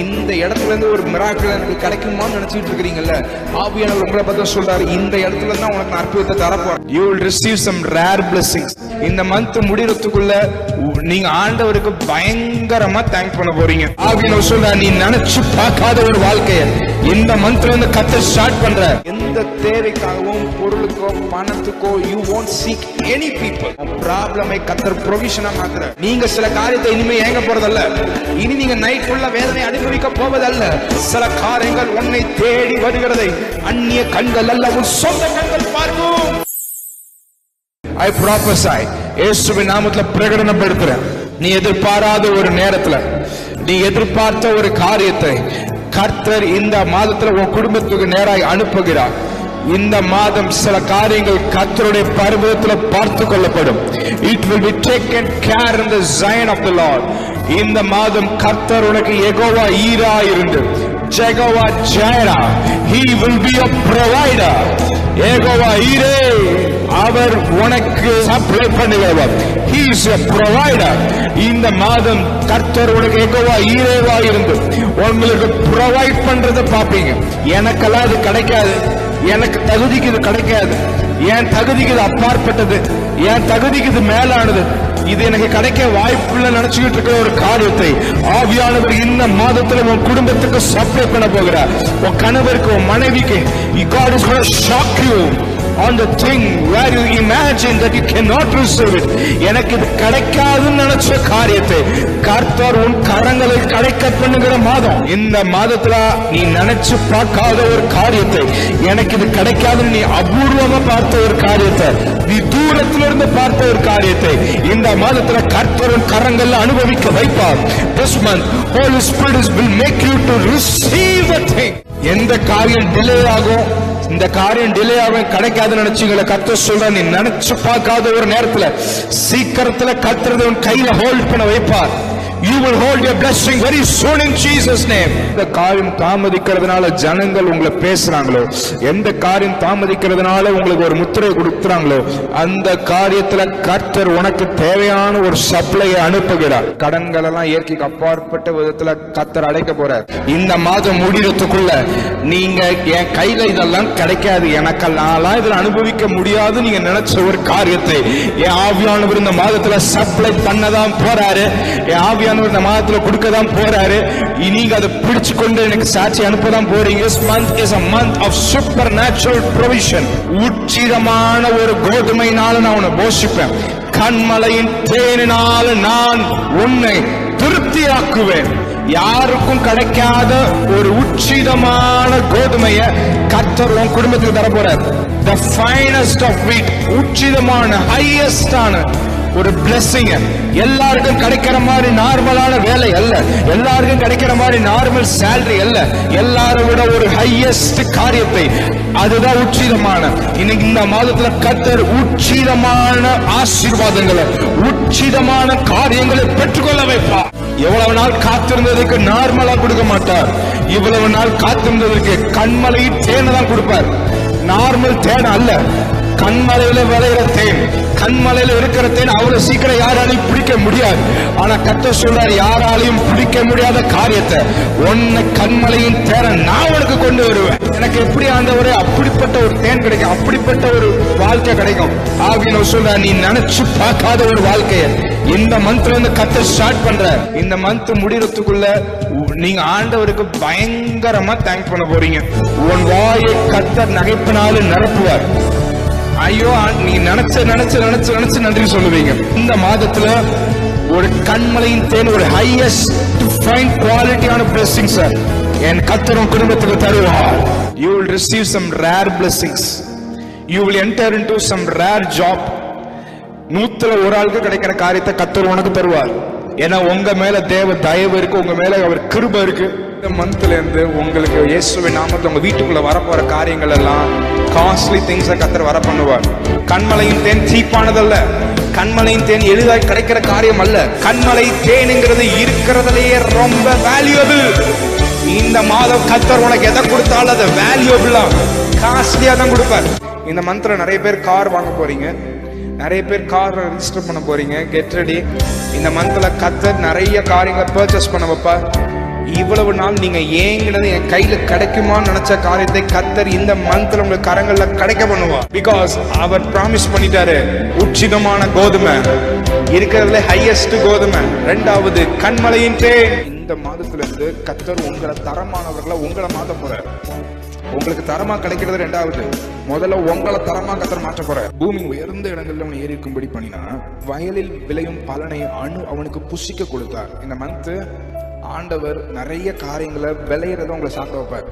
இந்த இடத்துல இருந்து ஒரு மிராக்கிள் எனக்கு கிடைக்குமான்னு நினைச்சிட்டு இருக்கிறீங்கல்ல, ஆவியானவர் உங்களை பத்தி சொல்றாரு, இந்த இடத்துல இருந்து உனக்கு அற்புதத்தை தரப்போறேன். You will receive some rare blessings. இந்த மந்த் முடிறதுக்குள்ள நீங்க ஆண்டவருக்கு பயங்கரமா தேங்க் பண்ண போறீங்க. ஆவியானவர் சொல்றாரு, நீ நினைச்சு பார்க்காத ஒரு வாழ்க்கையை இந்த மந்த்ல இருந்து கத்த ஸ்டார்ட் பண்ற. எந்த தேவைக்காகவும் பொருளுக்கோ பணத்துக்கோ you won't seek any people. ப்ராப்ளமை கத்தர் ப்ரொவிஷனா மாத்துற. நீங்க சில காரியத்தை இனிமே ஏங்க போறதல்ல, இனி நீங்க நைட் ஃபுல்லா வேதனை அனுபவிக்க போவதல்ல. சில காரியங்கள் உன்னை தேடி வருகிறதை அந்நிய கண்கள் அல்ல, உன் சொந்த கண்கள் பார்க்கும். I prophesy, இயேசுவின் நாமத்துல பிரகடனப்படுத்துறேன், நீ எதிர்பாராத ஒரு நேரத்துல நீ எதிர்பார்த்த ஒரு காரியத்தை கர்த்தர் இந்த மாதத்துல உன் குடும்பத்துக்கு நேராய் அனுப்புகிறார். இந்த மாதம் சில காரியங்கள் கர்த்தருடைய பர்வதத்தில் பார்த்து கொள்ளப்படும். It will be taken care in the Zion of the Lord. இந்த மாதம் கர்த்தர் உனக்கு யெகோவா ஈரா இருந்து Jehovah Zaira, he will be a provider. Jehovah ஈரே, அவர் உனக்கு சப்ளை பண்ணுகிறவர். He is a provider. இந்த மாதம் கர்த்தர் உனக்கு யெகோவா ஈரேவா இருந்து உங்களுக்கு ப்ரொவைட் பண்றதை பாப்பீங்க. எனக்கெல்லாம் இது கிடைக்காது, எனக்கு தகுதிக்கு இது கிடைக்காது, என் தகுதிக்கு இது அப்பாற்பட்டது, என் தகுதிக்கு இது மேலானது, இது எனக்கு கிடைக்க வாய்ப்புள்ள நினைச்சுக்கிட்டு இருக்கிற ஒரு காரியத்தை ஆவியானவர் இந்த மாதத்துல உன் குடும்பத்துக்கு சப்ளை பண்ண போகிறார். உன் கணவருக்கு, உன் மனைவிக்கு, God is going to shock you on the thing where you imagine that you cannot receive it. எனக்கு இது கிடைக்காதுன்னு நினைச்ச காரியத்தை கர்த்தர் உன் கரங்களில் கிடைக்க பண்ணுகிற மாதம். இந்த மாதத்துல நீ நினைச்சு பார்க்காத ஒரு காரியத்தை, எனக்கு இது கிடைக்காதுன்னு நீ அபூர்வமா பார்த்த ஒரு காரியத்தை, நீ தூரத்திலிருந்து பார்த்த ஒரு காரியத்தை இந்த மாதத்துல கர்த்தர் உன் கரங்கள்ல அனுபவிக்க வைப்பார். This month Holy Spirit will make you to receive the thing. எந்த காரியம் டிலே ஆகும், இந்த காரியம் டிலே ஆகும் கிடைக்காதுன்னு நினைச்சீங்களா, கர்த்தர் சொல்ற, நீ நினைச்சு பார்க்காத ஒரு நேரத்துல சீக்கிரத்துல கர்த்தர் உன் கையில ஹோல்ட் பண்ண வைப்பார். You will hold your blessing very soon in Jesus name. இந்த காரியம் தாமதிக்கிறதுனால ஜனங்கள் உங்களை பேசுறாங்களோ, எந்த காரியம் தாமதிக்கிறதுனால உங்களுக்கு ஒரு முத்திரை கொடுக்குறாங்களோ, அந்த காரியத்துல கர்த்தர் உனக்கு தேவையான ஒரு சப்ளையை அனுப்புகிறார். கடன்கள் எல்லாம் இயற்கைக்கு அப்பாற்பட்ட விதத்துல கர்த்தர் அடைக்க போறார். இந்த மாதம் முடிறதுக்குள்ள நீங்க என் கையில இதெல்லாம் கிடைக்காது, எனக்கெல்லாம் இதுல அனுபவிக்க முடியாது நீங்க நினைச்ச ஒரு காரியத்தை என் ஆவியானவர் இந்த மாதத்துல சப்ளை பண்ணதான் போறாரு. என் ஆவியானவர் இந்த மாதத்துல கொடுக்கதான் போறாரு. நீங்க அதை பிடிச்சு கொண்டு எனக்கு சாட்சி அனுப்பதான் போறீங்க. This month is a month of supernatural provision. உச்சிதமான ஒரு கோதுமையினால நான் உன்னை போஷிப்பேன், கண்மலையின் தேனினால நான் உன்னை திருப்தியாக்குவேன். யாருக்கும் கிடைக்காத ஒரு உச்சிதமான கோதுமைய கர்த்தர் உன் குடும்பத்துக்கு தர போறார். The finest of wheat, உச்சிதமான ஹையஸ்டான ஒரு பிளெஸிங். எல்லாருக்கும் கிடைக்கிற மாதிரி நார்மலான வேலை அல்ல, எல்லாருக்கும் கிடைக்கிற மாதிரி நார்மல் சேலரி அல்ல, எல்லாரும் விட ஒரு ஹையஸ்ட் காரியத்தை, அதுதான் உச்சிதமான. இன்னைக்கு இந்த மாதத்துல கர்த்தர் உச்சிதமான ஆசீர்வாதங்களை, உச்சிதமான காரியங்களை பெற்றுக்கொள்ள வைப்பார். எவ்வளவு நாள் காத்திருந்ததுக்கு நார்மலா கொடுக்க மாட்டார், இவ்வளவு நாள் காத்திருந்ததுக்கு கண்மலை தேனை தான் கொடுப்பார். நார்மல் தேன் அல்ல, கண்மலையில விளையிற தேன், கண்மலையில இருக்கிற தேன் அவ்வளவு சீக்கிரம் யாராலையும் பிடிக்க முடியாது. ஆனா கர்த்தர் சொல்றார், யாராலையும் பிடிக்க முடியாத காரியத்தை உன்னை கண்மலையின் தேனை நான் உனக்கு கொண்டு வருவேன். எனக்கு எப்படி ஆண்டவரே அப்படிப்பட்ட ஒரு தேன் கிடைக்கும், அப்படிப்பட்ட ஒரு வாழ்க்கை கிடைக்கும். ஆவியானவர் சொல்றார், நீ நினைச்சு பார்க்காத ஒரு வாழ்க்கையை இந்த மந்த்ல இருந்து கர்த்தர் ஸ்டார்ட் பண்ற. இந்த மந்த் முடிறதுக்குள்ள நீங்க ஆண்டவருக்கு பயங்கரமா தேங்க் பண்ண போறீங்க. உன் வாயை கர்த்தர் நகைப்பினால நிரப்புவார். ஐயோ, நீ நினைச்சு நினைச்சு நினைச்சு நினைச்சு நன்றி சொல்லுவீங்க. இந்த மாதத்துல ஒரு கண்மலையின் தேன், ஒரு ஹையஸ்ட் ஃபைன் குவாலிட்டியான blessings சார் என் கர்த்தர் குடும்பத்துக்கு தருவார். You will receive some rare blessings. You will enter into some rare job. 100ல ஒரு ஆளுக்கு கிடைக்கிற காரியத்தை கர்த்தர் உனக்கு தருவார். ஏன்னா உங்க மேல தேவ தயவு இருக்கு, உங்க மேல அவர் கிருபை இருக்கு. இந்த மந்த்ல இருந்து உங்களுக்கு இயேசுவின் நாமத்துல உங்க வீட்டுக்குள்ள வரப்போற காரியங்கள் எல்லாம் காஸ்ட்லி திங்ஸை கர்த்தர் வர பண்ணுவார். கண்மலையின் தேன் சீப்பானதல்ல, கண்மலையின் தேன் எளிதாக கிடைக்கிற காரியம் அல்ல. கண்மலை தேனுங்கிறது இருக்கிறதுலயே ரொம்ப வேல்யூபிள். இந்த மாதம் கர்த்தர் உனக்கு எதை கொடுத்தாலும் அது வேல்யூபிளா காஸ்ட்லியா தான் கொடுப்பார். இந்த மந்த்ல நிறைய பேர் கார் வாங்க போறீங்க, நிறைய பேர் கார் ரெஜிஸ்டர் பண்ண போறீங்க. Get ready. இந்த மந்த்ல கர்த்தர் நிறைய காரியங்களை பர்ச்சேஸ் பண்ண வைப்பார். இவ்வளவு நாள் நீங்க ஏங்கினது என் கையில கிடைக்குமான்னு நினைச்ச காரியத்தை கர்த்தர் இந்த மந்த்ல உங்க கரங்கள்ல கிடைக்க பண்ணுவார். பிகாஸ் அவர் பிராமிஸ் பண்ணிட்டாரு, உச்சிதமான கோதுமை, இருக்கிறதுல ஹையஸ்ட் கோதுமை, இரண்டாவது கண்மலையின் தேன். இந்த மாதத்துல இருந்து கர்த்தர் உங்களை தரமானவர்களை உங்களை மாத்த போறார். உங்களுக்கு தரமா கிடைக்கிறது ரெண்டாவது, முதல்ல உங்களை தரமா கர்த்தர் மாற்ற போறார். பூமி உயர்ந்த இடங்கள்ல அவன் ஏறி இருக்கும்படி பண்ணினா வயலில் விளையும் பலனை அவனுக்கு புசிக்க கொடுத்தார். இந்த மந்த் ஆண்டவர் நிறைய காரியங்களை விளையிறத உங்களை சாப்பிட வைப்பார்.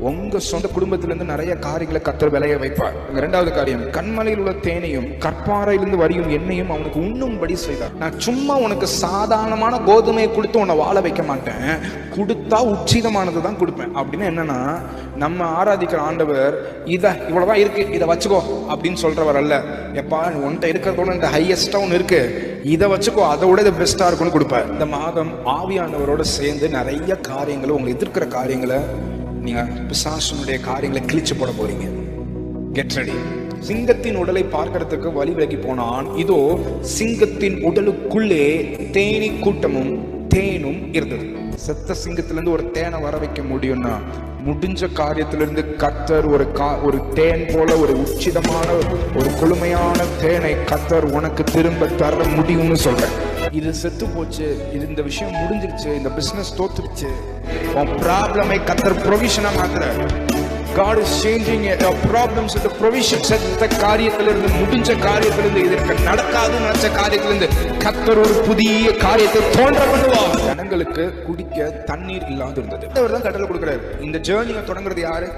உங்க சொந்த குடும்பத்திலிருந்து நிறைய காரியங்களை கர்த்தர் விளைய வைப்பார். இரண்டாவது காரியம், கண்மலையில் உள்ள தேனையும் கற்பாறையிலிருந்து வரியும் எண்ணெயும் அவனுக்கு உண்ணும்படி செய்தார். நான் சும்மா உனக்கு சாதாரணமான கோதுமையை கொடுத்து உன்னை வாழ வைக்க மாட்டேன், கொடுத்தா உச்சிதமானது தான் கொடுப்பேன். அப்படின்னு என்னன்னா, நம்ம ஆராதிக்கிற ஆண்டவர் இவ்வளவுதான் இருக்கு, இதை வச்சுக்கோ அப்படின்னு சொல்றவர் அல்ல. எப்பா உன்கிட்ட இருக்கிறதோட இந்த ஹையஸ்டா ஒன்று இருக்கு, இதை வச்சுக்கோ, அதை விட இது பெஸ்டா இருக்கும்னு கொடுப்பார். இந்த மாதம் ஆவியானவரோட சேர்ந்து நிறைய காரியங்களை, உங்களை எதிர்க்கிற காரியங்களை, நீங்க பிசாசுனுடைய காரியங்களை கிழிச்சு போட போறீங்க. Get ready. சிங்கத்தின் உடலை பார்க்கறதுக்கு வழி விலகி போனான், இதோ சிங்கத்தின் உடலுக்குள்ளே தேனி கூட்டமும் தேனும் இருந்தது. செத்த சிங்கத்திலிருந்து ஒரு தேனை வர வைக்க முடியும்னா, முடிஞ்ச காரியத்திலிருந்து கர்த்தர் ஒரு தேன் போல ஒரு உச்சிதமான ஒரு குளுமையான தேனை கர்த்தர் உனக்கு திரும்ப தர முடியும்னு சொல்றேன். இது செத்து போச்சு, இது இந்த விஷயம் முடிஞ்சிருச்சு, இந்த பிசினஸ் தோத்துருச்சு, உன் ப்ராப்ளமை கர்த்தர் ப்ரொவிஷனா மாத்துறார். God is changing your problems with the provision. செத்த காரியத்திலிருந்து, முடிஞ்ச காரியத்திலிருந்து, இதற்கு நடக்காதுன்னு நினைச்ச காரியத்திலிருந்து கர்த்தர் ஒரு புதிய காரியத்தை தோன்ற பண்ணுவார். ஜனங்களுக்கு குடிக்க தண்ணீர் இல்லாது இருந்தது. அவர் தான் கட்டளை கொடுக்கிறார். இந்த ஜேர்னியை தொடங்குறது யாரு?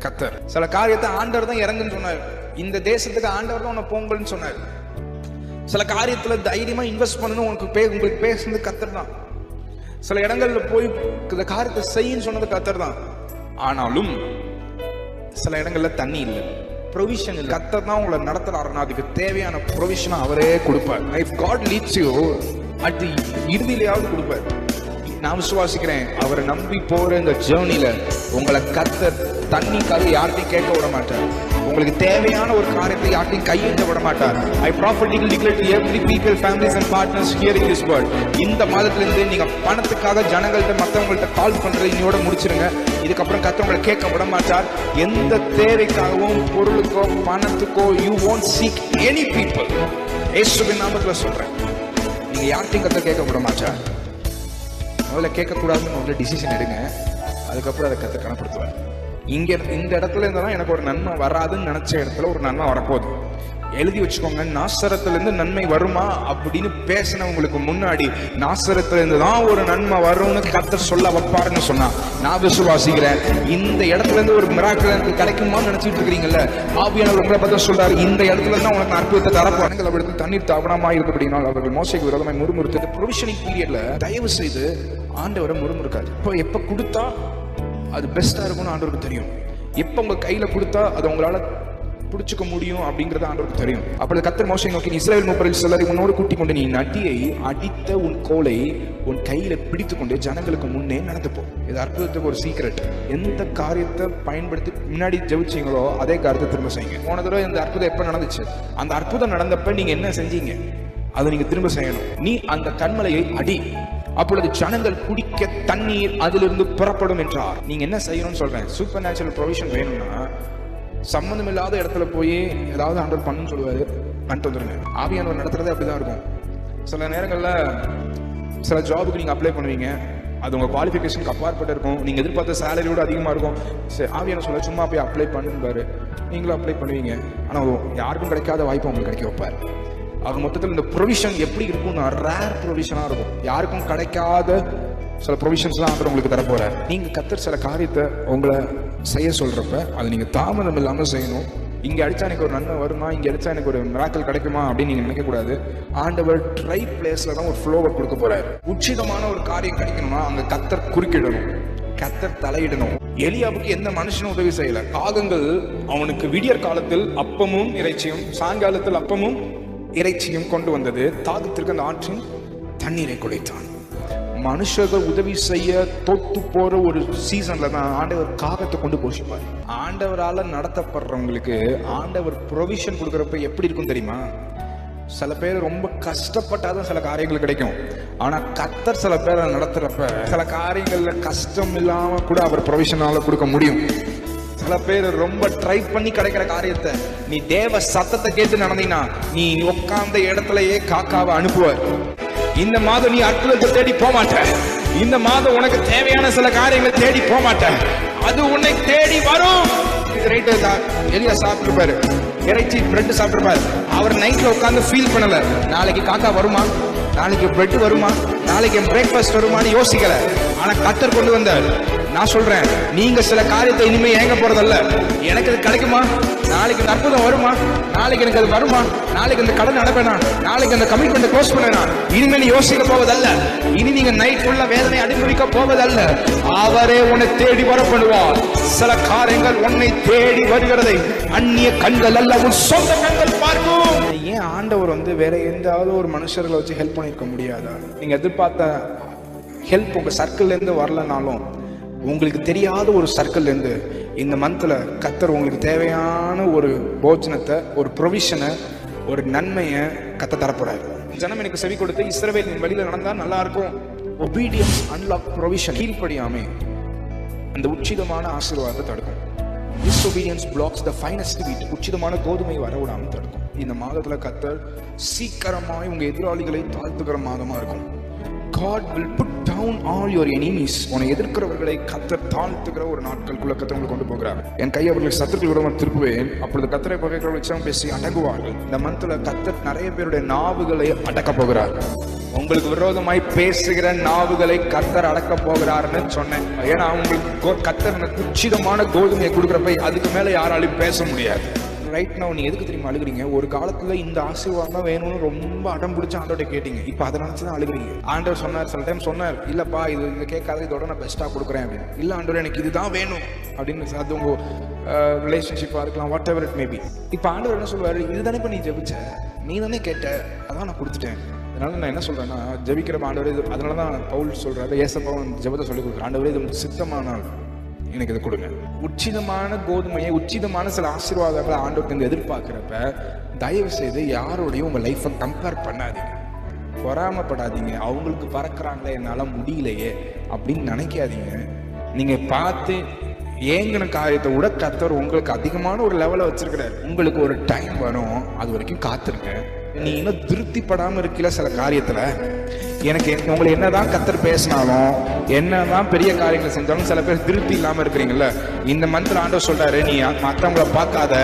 கர்த்தர். சில காரியத்தை ஆண்டவர் தான் இறங்குன்னு சொன்னார். இந்த தேசத்துக்கு ஆண்டவர் தான் உன்னை போங்கன்னு சொன்னார். சில காரியத்துல தைரியமா இன்வெஸ்ட் பண்ணணும் உங்களுக்கு பேசுனது கர்த்தர் தான். சில இடங்கள்ல போய் இந்த காரியத்தை செய்யின்னு சொன்னது கர்த்தர் தான். ஆனாலும் சில இடங்கள்ல தண்ணி இல்லை, ப்ரொவிஷன் இல்லை. கர்த்தர் தான் உங்களை நடத்துறாருன்னா அதுக்கு தேவையான ப்ரொவிஷனை அவரே கொடுப்பார். If God leads you, அது இறுதியிலேயாவது கொடுப்பார். நான் விசுவாசிக்கிறேன், அவரை நம்பி போற இந்த ஜேர்னில உங்களை கர்த்தர் தண்ணிக்காக யார்ட்டையும் கேட்க விட மாட்டார். உங்களுக்கு தேவையான ஒரு காரியத்தை யார்ட்டையும் கையெழுத்த விட மாட்டார். I prophetically declare to every people, families and partners hearing this word, இந்த மாதத்திலிருந்து நீங்க பணத்துக்காக ஜனங்கள்ட்ட மற்றவங்கள்ட்ட கால் பண்றது இன்னையோட முடிச்சிருங்க. இதுக்கப்புறம் கர்த்தர் உங்களை கேட்க விட மாட்டார். எந்த தேவைக்காகவும் பொருளுக்கோ பணத்துக்கோ you won't seek any people. இயேசுவின் நாமத்துல சொல்றேன், நீங்க யார்ட்டையும் கர்த்தர் கேட்க விட மாட்டார். முதல்ல கேட்கக்கூடாதுன்னு முதல்ல டிசிஷன் எடுங்க, அதுக்கப்புறம் அதை கர்த்தர் கணப்படுத்துவார். இந்த இடத்துல இருந்தாலும் எனக்கு ஒரு நன்மை வராதுன்னு நினைச்ச இடத்துல ஒரு நன்மை வரப்போகுது. எழுதி வச்சுக்கோங்க, நாசரத்துல நன்மை வருமா அப்படின்னு பேசினவங்களுக்கு முன்னாடி நாசரத்துல இருந்து தான் ஒரு நன்மை வரும்னு கர்த்தர் சொல்ல வைப்பாருன்னு சொன்னா நான் விசுவாசிக்கிறேன். இந்த இடத்துல இருந்து ஒரு மிராக்கிள் எனக்கு கிடைக்குமான்னு நினைச்சிட்டு இருக்கிறீங்கல்ல, ஆவியானவர் உங்களை பார்த்து சொல்றாரு, இந்த இடத்துல தான் உனக்கு அற்புதத்தை தரப்போறாங்க. அவர்களுக்கு தண்ணீர் தாவணமா இருந்தபடினால் அவர்கள் மோசைக்கு விரோதமாய் முறுமுறுத்தது. ப்ரொவிஷனிங் பீரியட்ல தயவு செய்து ஆண்டவரை முறுமுறுக்காது. இப்போ எப்ப கொடுத்தா அது பெஸ்டா இருக்கும்னு ஆண்டவருக்கு தெரியும். எப்ப உங்க கையில கொடுத்தா அதை உங்களால பிடிச்சுக்க முடியும் அப்படிங்கறது ஆண்டவருக்கு தெரியும். அப்படி கர்த்தர் மோசேயை நோக்கி, இஸ்ரவேல் மூப்பரில் சிலரை உன்னோடு கூட்டிக் கொண்டு நீ நதியை அடித்த உன் கோலை உன் கையில பிடித்துக் கொண்டு ஜனங்களுக்கு முன்னே நடந்து போ. இது அற்புதத்துக்கு ஒரு சீக்ரெட். எந்த காரியத்தை பயன்படுத்தி முன்னாடி ஜெபிச்சீங்களோ அதே காரியத்தை திரும்ப செய்யுங்க. போன தடவை இந்த அற்புதம் எப்ப நடந்துச்சு, அந்த அற்புதம் நடந்தப்ப நீங்க என்ன செஞ்சீங்க, அதை நீங்க திரும்ப செய்யணும். நீ அந்த கண்மலையை அடி, அப்பொழுது ஜனங்கள் குடிக்க தண்ணீர் அதிலிருந்து புறப்படும் என்றார். நீங்க என்ன செய்யணும்னு சொல்றேன். சூப்பர் நேச்சுரல் ப்ரொவிஷன் வேணும்னா சம்பந்தம் இல்லாத இடத்துல போய் ஏதாவது ஆண்டவர் பண்ணுன்னு சொல்லுவாரு, பண்ணிட்டு வந்துருங்க. ஆவியானவர் நடத்துறதே அப்படிதான் இருக்கும். சில நேரங்கள்ல சில ஜாபுக்கு நீங்க அப்ளை பண்ணுவீங்க, அது உங்க குவாலிஃபிகேஷனுக்கு அப்பாற்பட்டு இருக்கும், நீங்க எதிர்பார்த்த சேலரியோட அதிகமா இருக்கும். சரி, ஆவியானவர் சொல்ல சும்மா போய் அப்ளை பண்ணுபாரு, நீங்களும் அப்ளை பண்ணுவீங்க. ஆனா யாருக்கும் கிடைக்காத வாய்ப்பு உங்களுக்கு கிடைக்க வைப்பாரு. ஆக மொத்தத்தில் இந்த ப்ரொவிஷன் எப்படி இருக்கும்னா ரேர் ப்ரொவிஷனா இருக்கும். யாருக்கும் கிடைக்காத சில ப்ரொவிஷன்ஸ் தான் ஆண்டவர் உங்களுக்கு தரப்போறாரு. நீங்க கர்த்தர் சில காரியத்தை உங்களை செய்ய சொல்றப்ப அதை நீங்க தாமதம் இல்லாம செய்யணும். இங்க அடிச்சா எனக்கு ஒரு நன்மை வருமா, இங்க அடிச்சா எனக்கு ஒரு மிராக்கிள் கிடைக்குமா அப்படின்னு நீங்க நினைக்க கூடாது. ஆண்டவர் ட்ரை பிளேஸ்ல தான் ஒரு ஃப்ளோவர் கொடுக்க போறாரு. உச்சிதமான ஒரு காரியம் கிடைக்கணும்னா அங்க கர்த்தர் குறுக்கிடணும், கர்த்தர் தலையிடணும். எலியாவுக்கு எந்த மனுஷனும் உதவி செய்யல. காகங்கள் அவனுக்கு விடியற் காலத்தில் அப்பமும் இறைச்சியும், சாயங்காலத்தில் அப்பமும் இறைச்சியும் கொண்டு வந்தது. தாகத்திற்கு அந்த ஆற்றின் தண்ணீரை குடைத்தான். மனுஷர்கள் உதவி செய்ய தொத்து போற ஒரு சீசன்ல தான் ஆண்டவர் காகத்தை கொண்டு போஷிப்பார். ஆண்டவரால நடத்தப்படுறவங்களுக்கு ஆண்டவர் ப்ரொவிஷன் கொடுக்கறப்ப எப்படி இருக்கும் தெரியுமா? சில பேர் ரொம்ப கஷ்டப்பட்டாதான் சில காரியங்கள் கிடைக்கும். ஆனா கர்த்தர் சில பேரை நடத்துறப்ப சில காரியங்கள்ல கஷ்டம் இல்லாம கூட அவர் ப்ரொவிஷனால கொடுக்க முடியும். சில பேர் ரொம்ப ட்ரை பண்ணி கிடைக்கிற காரியத்தை நீ தேவ சத்தத்தை கேட்டு நடந்தீங்கன்னா நீ உட்கார்ந்த இடத்துலயே காக்காவை அனுப்புவார். இந்த மாதம் நீ அற்புதத்தை தேடி போக மாட்ட. இந்த மாதம் உனக்கு தேவையான சில காரியங்களை தேடி போக மாட்ட. அது உன்னை தேடி வரும். எலியா சாப்பிட்டுருப்பாரு, இறைச்சி பிரெட் சாப்பிட்டுருப்பாரு. அவர் நைட்ல உட்காந்து ஃபீல் பண்ணல, நாளைக்கு காக்கா வருமா, நாளைக்கு பிரெட் வருமா, நாளைக்கு பிரேக்ஃபாஸ்ட் வருமானு யோசிக்கல. ஆனா கர்த்தர் கொண்டு வந்தார். நான் சொல்றேன், நீங்க சில காரியத்தை இனிமே ஏங்க போறதல்ல. எனக்கு இது கிடைக்குமா, நாளைக்கு இந்த அற்புதம் வருமா, நாளைக்கு எனக்கு அது வருமா, நாளைக்கு இந்த கடன் அடைப்பேனா, நாளைக்கு அந்த கமிட்மெண்ட் க்ளோஸ் பண்ணேனா, இனிமே நீ யோசிக்க போவதல்ல. இனி நீங்க நைட் ஃபுல்லா வேதனை அனுபவிக்க போவதல்ல. அவரே உன்னை தேடி வரப்படுவார். சில காரியங்கள் உன்னை தேடி வருகிறதை அந்நிய கண்கள் அல்ல, உன் சொந்த கண்கள் பார்க்கும். ஏன் ஆண்டவர் வேற எந்தாவது ஒரு மனுஷர்களை வச்சு ஹெல்ப் பண்ணிருக்க முடியாதா? நீங்க எதிர்பார்த்த ஹெல்ப் உங்க சர்க்கிள்ல இருந்து வரலனாலும் உங்களுக்கு தெரியாத ஒரு சர்க்கிள் இருந்து இந்த மந்த்ல கர்த்தர் உங்களுக்கு தேவையான ஒரு போஜனத்தை, ஒரு ப்ரொவிஷனை, ஒரு நன்மையை கத்த தரப்போறாரு. ஜனம் எனக்கு செவி கொடுத்து இஸ்ரவேலின் வழியில நடந்தா நல்லா இருக்கும். Obedience unlock provision. கீழ்ப்படியாமை அந்த உச்சிதமான ஆசீர்வாதத்தை தடுக்கும். டிஸ்ஒபீடியன்ஸ் பிளாக்ஸ் த ஃபைனஸ்ட் வீட். உச்சிதமான கோதுமை வர விடாம தடுக்கும். இந்த மாதத்துல கர்த்தர் சீக்கிரமாய் உங்க எதிராளிகளை தாழ்த்துக்கிற மாதமா இருக்கும். God will put down all your enemies. உன்னை எதிர்க்கிறவர்களை கர்த்தர் தாழ்த்துகிற ஒரு நாட்களுக்குள்ள கர்த்தர் உங்களை கொண்டு போகிறார். என் கையை அவர்களுக்கு சத்துருக்கள் விரோதமாக திருப்புவேன், அப்பொழுது கர்த்தரை பகைக்கிறவர்கள் உச்சம் பேசி அடங்குவார்கள். இந்த மந்த்ல கர்த்தர் நிறைய பேருடைய நாவுகளை அடக்க போகிறார். உங்களுக்கு விரோதமாய் பேசுகிற நாவுகளை கர்த்தர் அடக்க போகிறார்னு சொன்னேன். ஏன்னா உங்களுக்கு கர்த்தர் உச்சிதமான கோதுமையை கொடுக்குறப்ப அதுக்கு மேல யாராலையும் பேச முடியாது. ரைட் நவ் நீ எதுக்கு தெரியுமா அழுகுறீங்க? ஒரு காலத்துல இந்த ஆசீர்வாதம் தான் வேணும்னு ரொம்ப அடம் பிடிச்சி ஆண்டோட கேட்டீங்க. இப்ப அதை நினைச்சுதான் அழுகுறீங்க. ஆண்டவர் சொன்னார், சில டைம் சொன்னார், இல்லப்பா இது இங்க கேட்காத, இதோட நான் பெஸ்டா கொடுக்குறேன் அப்படின்னு. இல்ல ஆண்டவர் எனக்கு இதுதான் வேணும் அப்படின்னு. அது உங்க ரிலேஷன்ஷிப்பா இருக்கலாம், வாட் எவர் இட் மேபி. இப்ப ஆண்டவர் என்ன சொல்லுவாரு, இதுதானே இப்ப நீ ஜெபிச்ச, நீ தானே கேட்ட, அதான் நான் கொடுத்துட்டேன். அதனால நான் என்ன சொல்றேன்னா, ஜெபிக்கிற ஆண்டவர் இது. அதனாலதான் பவுல் சொல்றாரு, ஏசப்பாவும் ஜெபத்தை சொல்லி கொடுக்குற, ஆண்டவரே இது சித்தமானால் எனக்கு இதை கொடுங்க. உச்சிதமான கோதுமையை, உச்சிதமான சில ஆசீர்வாதங்களை ஆண்டவருக்கு எதிர்பார்க்கிறப்ப தயவு செய்து யாரோடையும் உங்க லைஃபை கம்பேர் பண்ணாதீங்க, பொறாமப்படாதீங்க. அவங்களுக்கு பறக்கிறாங்களே என்னால முடியலையே அப்படின்னு நினைக்காதீங்க. நீங்க பார்த்து ஏங்கின காரியத்தை விட கர்த்தர் உங்களுக்கு அதிகமான ஒரு லெவலை வச்சிருக்கிறார். உங்களுக்கு ஒரு டைம் வரும், அது வரைக்கும் காத்திருங்க. நீ இன்னும் திருப்திப்படாம இருக்கல சில காரியத்துல. எனக்கு உங்களை என்னதான் கர்த்தர் பேசினாலும், என்னதான் பெரிய காரியங்களை செஞ்சாலும் சில பேர் திருப்தி இல்லாம இருக்கிறீங்கல்ல. இந்த மந்த்ல ஆண்டவர் சொல்றாரு, நீ மற்றவங்களை பார்க்காத,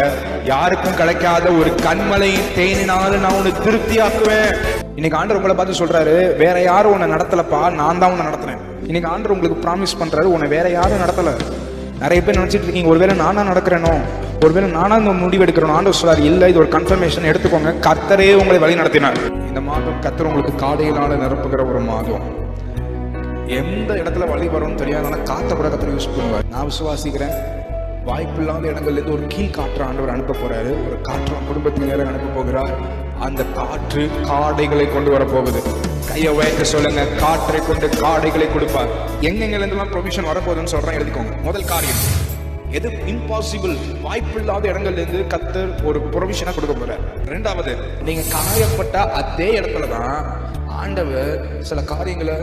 யாருக்கும் கிடைக்காத ஒரு கண்மலை தேனினாலும் நான் உனக்கு திருப்தி ஆக்குவேன். இன்னைக்கு ஆண்டவர் உங்களை பார்த்து சொல்றாரு, வேற யாரும் உன்னை நடத்தலப்பா, நான் தான் உன்னை நடத்துறேன். இன்னைக்கு ஆண்டவர் உங்களுக்கு ப்ராமிஸ் பண்றாரு, உன்னை வேற யாரும் நடத்தல. நிறைய பேர் நினைச்சிட்டு இருக்கீங்க, ஒருவேளை நானா நடக்கிறேனோ, ஒருவேளை நானா இந்த முடிவு எடுக்கிறோம். ஆண்டவர் சொல்றாரு, இல்ல, இது ஒரு கன்ஃபர்மேஷன் எடுத்துக்கோங்க. கர்த்தரே உங்களை வழி நடத்தினார். இந்த மாதம் கர்த்தர் உங்களுக்கு காடையினால நிரப்புகிற ஒரு மாதம். எந்த இடத்துல வழி வரும்னு தெரியாது, காத்த கூட கர்த்தர் யூஸ் பண்ணுவார். நான் விசுவாசிக்கிறேன், வாய்ப்பில்லாத இடங்கள்ல இருந்து ஒரு கீழ் காற்று ஆண்டவர் அனுப்ப போறாரு. ஒரு காற்று குடும்பத்தின் நேரம் அனுப்ப போகிறார். அந்த காற்று காடைகளை கொண்டு வர போகுது. கையை உயர்த்த சொல்லுங்க, காற்றை கொண்டு காடைகளை கொடுப்பார். எங்கெங்கல இருந்தெல்லாம் ப்ரொவிஷன் வரப்போகுதுன்னு சொல்றேன், எழுதிக்கோங்க. முதல் காரியம், எது இம்பாசிபிள், வாய்ப்பில்லாத இடங்கள்ல இருந்து கர்த்தர் ஒரு ப்ரொவிஷனை கொடுக்க போறார். இரண்டாவது, நீங்க காயப்பட்ட அதே இடத்துலதான் ஆண்டவர் சில காரியங்களை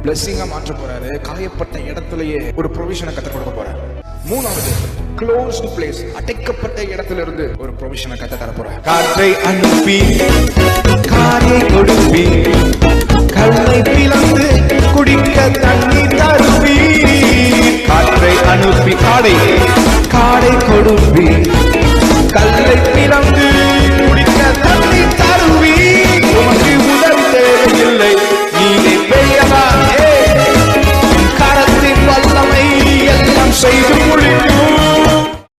பிளெஸிங்கா மாற்ற போறாரு. காயப்பட்ட இடத்துலயே ஒரு ப்ரொவிஷனை கர்த்தர் கொடுக்க போறாரு. மூணாவது, க்ளோஸ்டு பிளேஸ், அடைக்கப்பட்ட இடத்துல இருந்து ஒரு ப்ரொவிஷனை கர்த்தர் தர போறார். காற்றை அனுப்பி காயை கொடுப்பி, கல்லை பிளந்து குடிக்க தண்ணி தருப்பி.